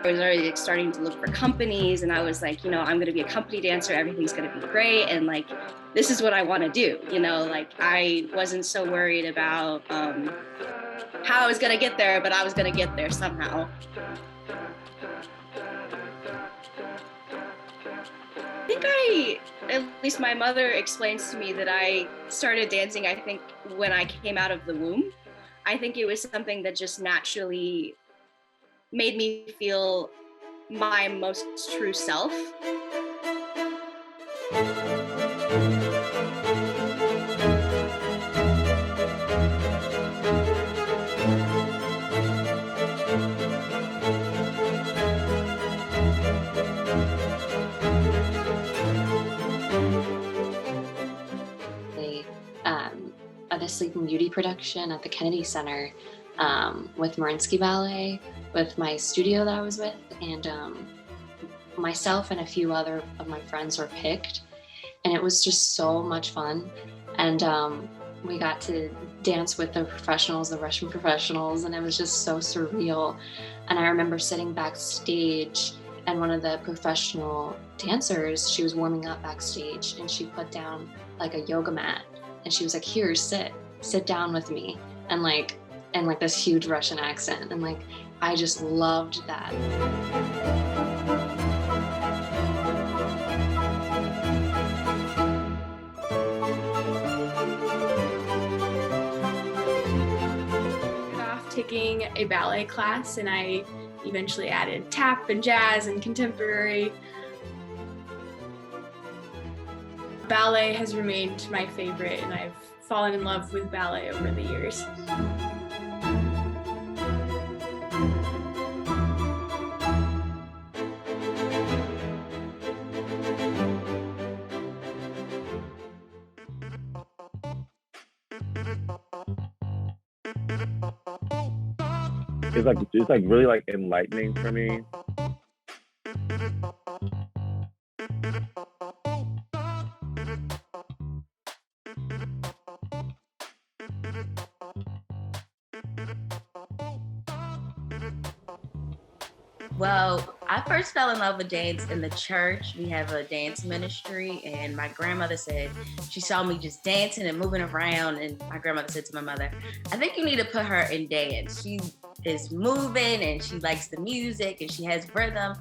I was already like, starting to look for companies, and I was like, I'm going to be a company dancer. Everything's going to be great. And like, this is what I want to do. Like I wasn't so worried about how I was going to get there, but I was going to get there somehow. At least my mother explains to me that I started dancing, I think, when I came out of the womb. I think it was something that just naturally made me feel my most true self. The Sleeping Beauty production at the Kennedy Center with Mariinsky Ballet, with my studio that I was with, and myself and a few other of my friends were picked, and it was just so much fun. And we got to dance with the professionals, the Russian professionals, and it was just so surreal. And I remember sitting backstage, and one of the professional dancers, she was warming up backstage, and she put down like a yoga mat. And she was like, here, sit down with me. And like this huge Russian accent. And like, I just loved that. I started off taking a ballet class, and I eventually added tap and jazz and contemporary. Ballet has remained my favorite, and I've fallen in love with ballet over the years. It's like really like enlightening for me. Well, I first fell in love with dance in the church. We have a dance ministry, and my grandmother said she saw me just dancing and moving around, and my grandmother said to my mother, I think you need to put her in dance. She is moving, and she likes the music, and she has rhythm,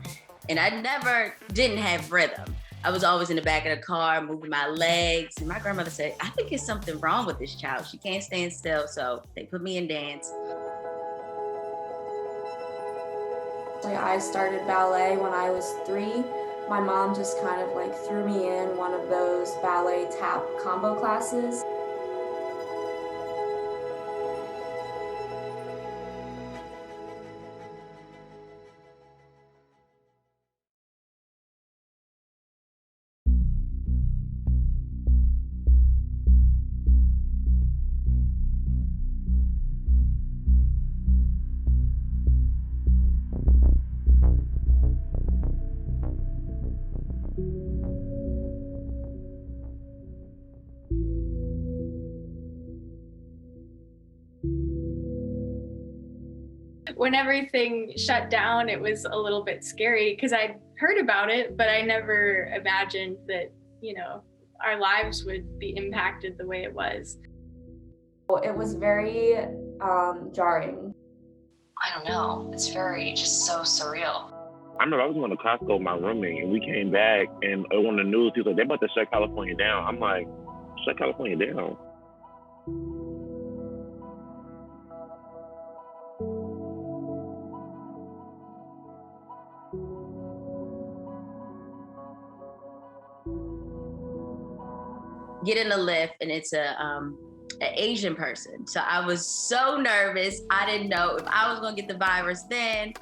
and I never didn't have rhythm. I was always in the back of the car moving my legs, and my grandmother said, I think there's something wrong with this child. She can't stand still, so they put me in dance. I started ballet when I was 3. My mom just kind of like threw me in one of those ballet tap combo classes. When everything shut down, it was a little bit scary because I'd heard about it, but I never imagined that, our lives would be impacted the way it was. It was very jarring. I don't know. It's very just so surreal. I remember I was going to Costco with my roommate, and we came back, and on the news, he was like, they're about to shut California down. I'm like, shut California down? Get in the lift, and it's an Asian person. So I was so nervous. I didn't know if I was gonna get the virus then.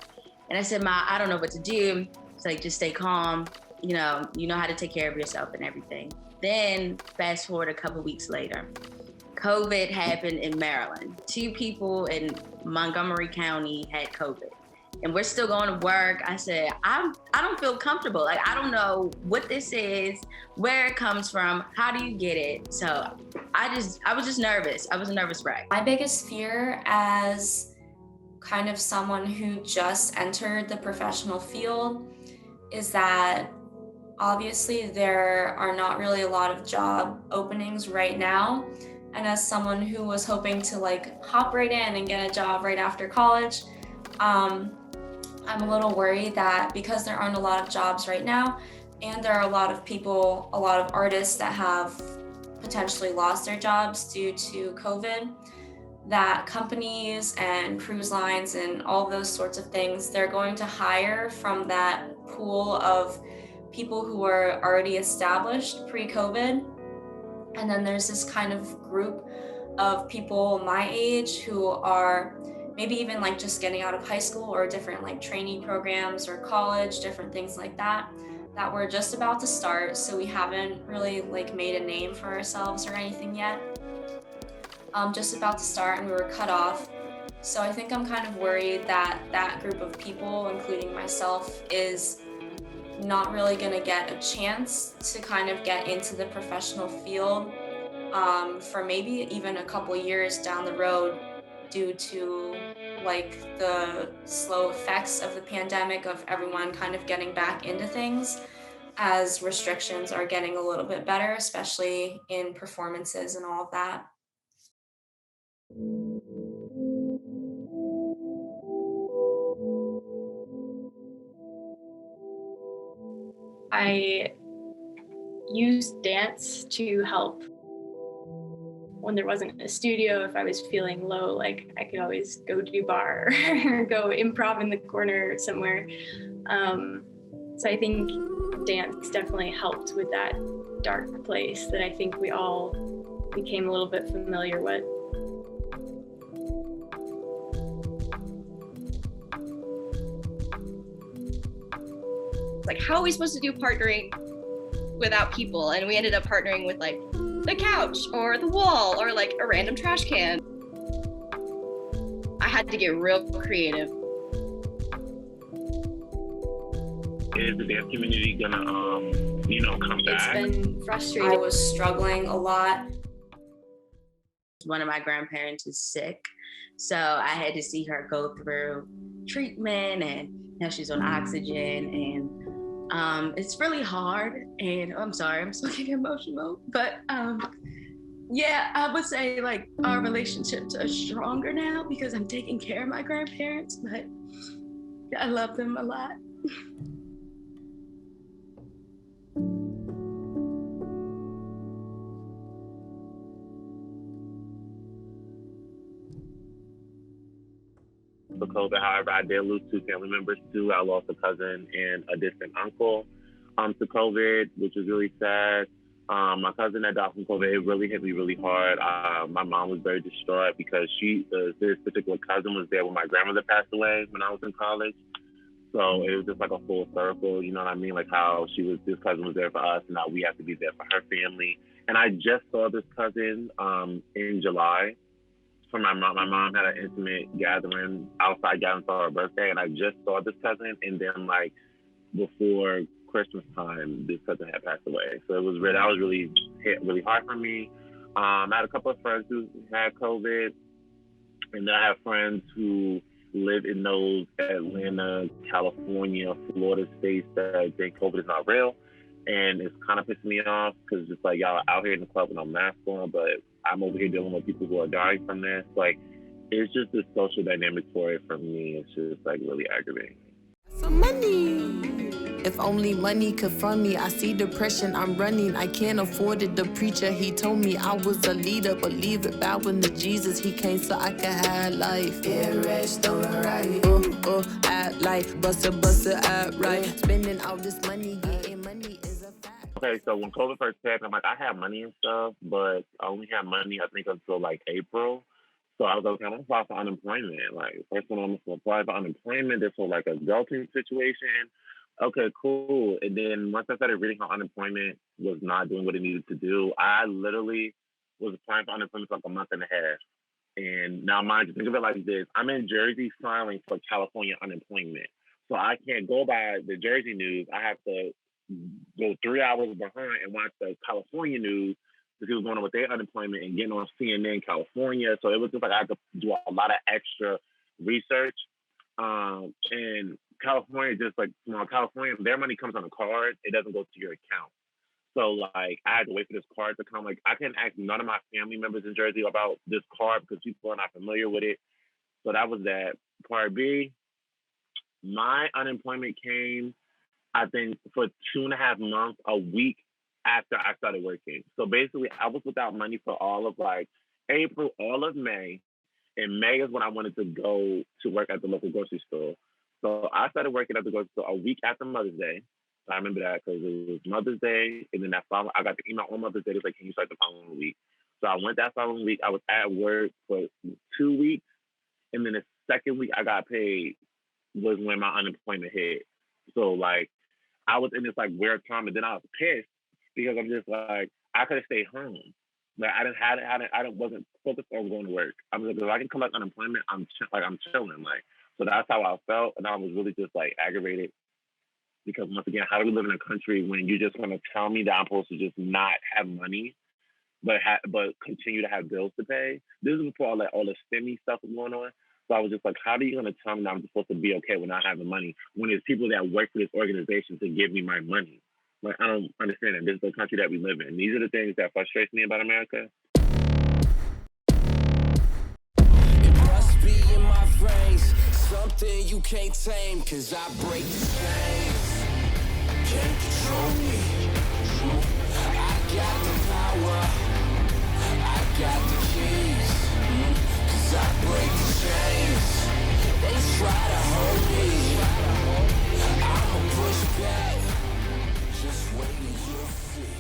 And I said, Ma, I don't know what to do. It's like, just stay calm. You know how to take care of yourself and everything. Then fast forward a couple weeks later, COVID happened in Maryland. 2 people in Montgomery County had COVID. And we're still going to work. I said, I don't feel comfortable. Like, I don't know what this is, where it comes from, how do you get it? So I was just nervous. I was a nervous wreck. My biggest fear as kind of someone who just entered the professional field is that obviously there are not really a lot of job openings right now. And as someone who was hoping to like hop right in and get a job right after college, I'm a little worried that because there aren't a lot of jobs right now, and there are a lot of people, a lot of artists that have potentially lost their jobs due to COVID, that companies and cruise lines and all those sorts of things, they're going to hire from that pool of people who are already established pre-COVID. And then there's this kind of group of people my age who are maybe even like just getting out of high school or different like trainee programs or college, different things like that, that we're just about to start. So we haven't really like made a name for ourselves or anything yet. Just about to start and we were cut off. So I think I'm kind of worried that that group of people, including myself, is not really going to get a chance to kind of get into the professional field for maybe even a couple years down the road due to like the slow effects of the pandemic, of everyone kind of getting back into things as restrictions are getting a little bit better, especially in performances and all of that. I used dance to help when there wasn't a studio. If I was feeling low, like I could always go do bar or go improv in the corner somewhere. So I think dance definitely helped with that dark place that I think we all became a little bit familiar with. Like, how are we supposed to do partnering without people? And we ended up partnering with like the couch or the wall or like a random trash can. I had to get real creative. Is the dance community gonna, come back? It's been frustrating. I was struggling a lot. One of my grandparents is sick, so I had to see her go through treatment, and now she's on oxygen, and it's really hard. And I'm sorry, I'm still getting emotional, but yeah, I would say like our relationships are stronger now because I'm taking care of my grandparents, but I love them a lot. For COVID, however, I did lose 2 family members too. I lost a cousin and a distant uncle to COVID, which was really sad. My cousin that died from COVID, it really hit me really hard. My mom was very distraught because this particular cousin was there when my grandmother passed away when I was in college. So it was just like a full circle, you know what I mean? Like how this cousin was there for us, and now we have to be there for her family. And I just saw this cousin in July. For my mom. My mom had an intimate outside gathering for her birthday, and I just saw this cousin, and then like before Christmas time, this cousin had passed away. So that was really hit really hard for me. I had a couple of friends who had COVID, and then I have friends who live in those Atlanta, California, Florida states that think COVID is not real. And it's kind of pissing me off because it's like y'all are out here in the club with no mask on, but I'm over here dealing with people who are dying from this. Like, it's just the social dynamic for it for me. It's just like really aggravating. Some money. If only money could fund me. I see depression, I'm running. I can't afford it. The preacher, he told me I was a leader. Believe it, bowing to Jesus. He came so I could have life. Get rich, don't right. Act like buster, act right. Spending all this money, getting money is a fact. Okay, so when COVID first happened, I'm like, I have money and stuff, but I only had money, I think, until like April. So I was like, okay, I'm gonna apply for unemployment. Like, first one, I'm gonna apply for unemployment. This was like a adulting situation. Okay, cool. And then once I started reading how unemployment was not doing what it needed to do, I literally was applying for unemployment for like a month and a half. And now, mind you, think of it like this. I'm in Jersey filing for California unemployment. So I can't go by the Jersey news. I have to go 3 hours behind and watch the California news to see what's going on with their unemployment and getting on CNN California. So it was just like I had to do a lot of extra research. And California, just like small California, their money comes on a card. It doesn't go to your account. So like I had to wait for this card to come. Like I couldn't ask none of my family members in Jersey about this card because people are not familiar with it. So that was that. Part B, my unemployment came, I think, for 2.5 months, a week after I started working. So basically I was without money for all of like April, all of May. And May is when I wanted to go to work at the local grocery store. So I started working at the grocery store a week after Mother's Day. I remember that because it was Mother's Day. And then I got the email on Mother's Day. It was like, can you start the following week? So I went that following week. I was at work for 2 weeks. And then the second week I got paid was when my unemployment hit. So like I was in this like weird time. And then I was pissed because I'm just like, I could have stayed home. Like I wasn't focused on going to work. I'm like, if I can collect unemployment, I'm chilling. Like, so that's how I felt, and I was really just like aggravated because once again, how do we live in a country when you just want to tell me that I'm supposed to just not have money, but continue to have bills to pay? This is before all the STEMI stuff was going on. So I was just like, how are you gonna tell me that I'm supposed to be okay with not having money when there's people that work for this organization to give me my money? Like, I don't understand it. This is the country that we live in. These are the things that frustrate me about America. It must be in my veins, something you can't tame, 'cause I break the chains. Can't control me. I got the power. I got the keys. 'Cause I break the chains. They try to hold me. I'ma push back. Just wait and you'll see.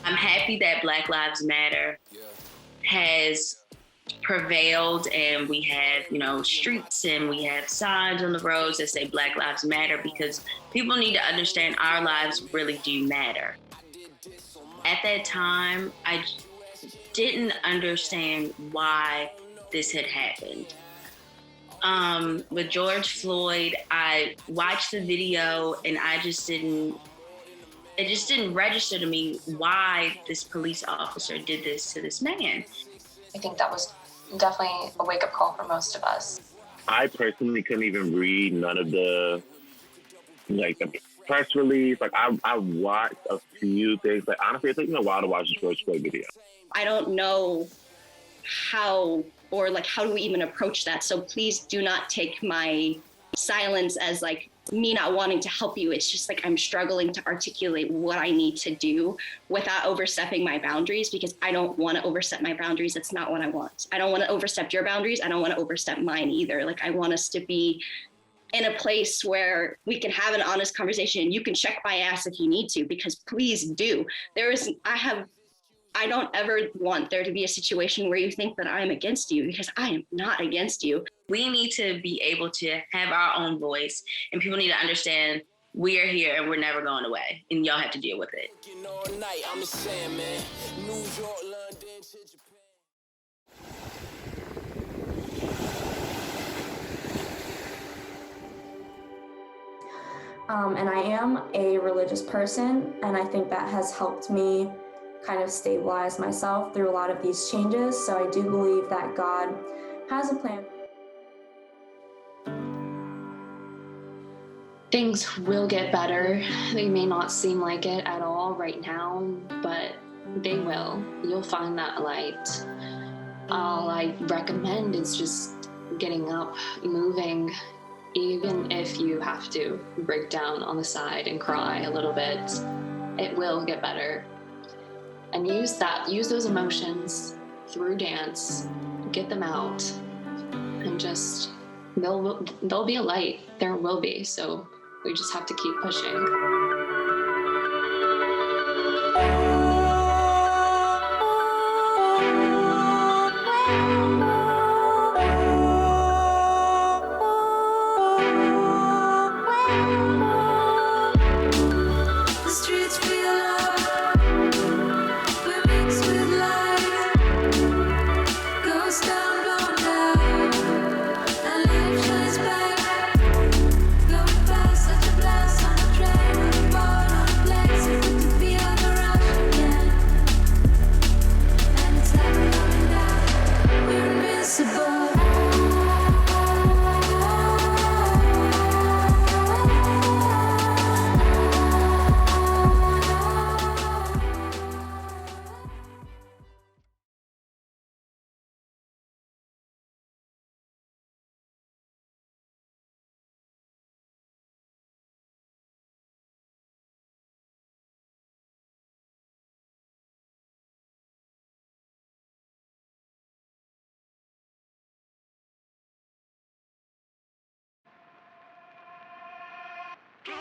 I'm happy that Black Lives Matter has prevailed, and we have, streets and we have signs on the roads that say Black Lives Matter, because people need to understand our lives really do matter. At that time, I didn't understand why this had happened. With George Floyd, I watched the video and it just didn't register to me why this police officer did this to this man. I think that was definitely a wake-up call for most of us. I personally couldn't even read none of the press release. Like I watched a few things. Like honestly, it took me a while to watch the George Floyd video. I don't know how do we even approach that? So please do not take my silence as like me not wanting to help you. It's just like I'm struggling to articulate what I need to do without overstepping my boundaries, because I don't want to overstep my boundaries. That's not what I want. I don't want to overstep your boundaries. I don't want to overstep mine either. Like I want us to be in a place where we can have an honest conversation. You can check my ass if you need to, because please do. I don't ever want there to be a situation where you think that I'm against you, because I am not against you. We need to be able to have our own voice, and people need to understand we are here and we're never going away, and y'all have to deal with it. And I am a religious person, and I think that has helped me kind of stabilize myself through a lot of these changes. So I do believe that God has a plan. Things will get better. They may not seem like it at all right now, but they will. You'll find that light. All I recommend is just getting up, moving, even if you have to break down on the side and cry a little bit. It will get better. And use those emotions through dance, get them out, and just, there'll be a light. There will be. So we just have to keep pushing. Such a blast on a train.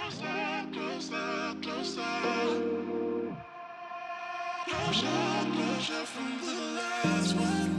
Closer, closer, closer. Closure, closure from the last one.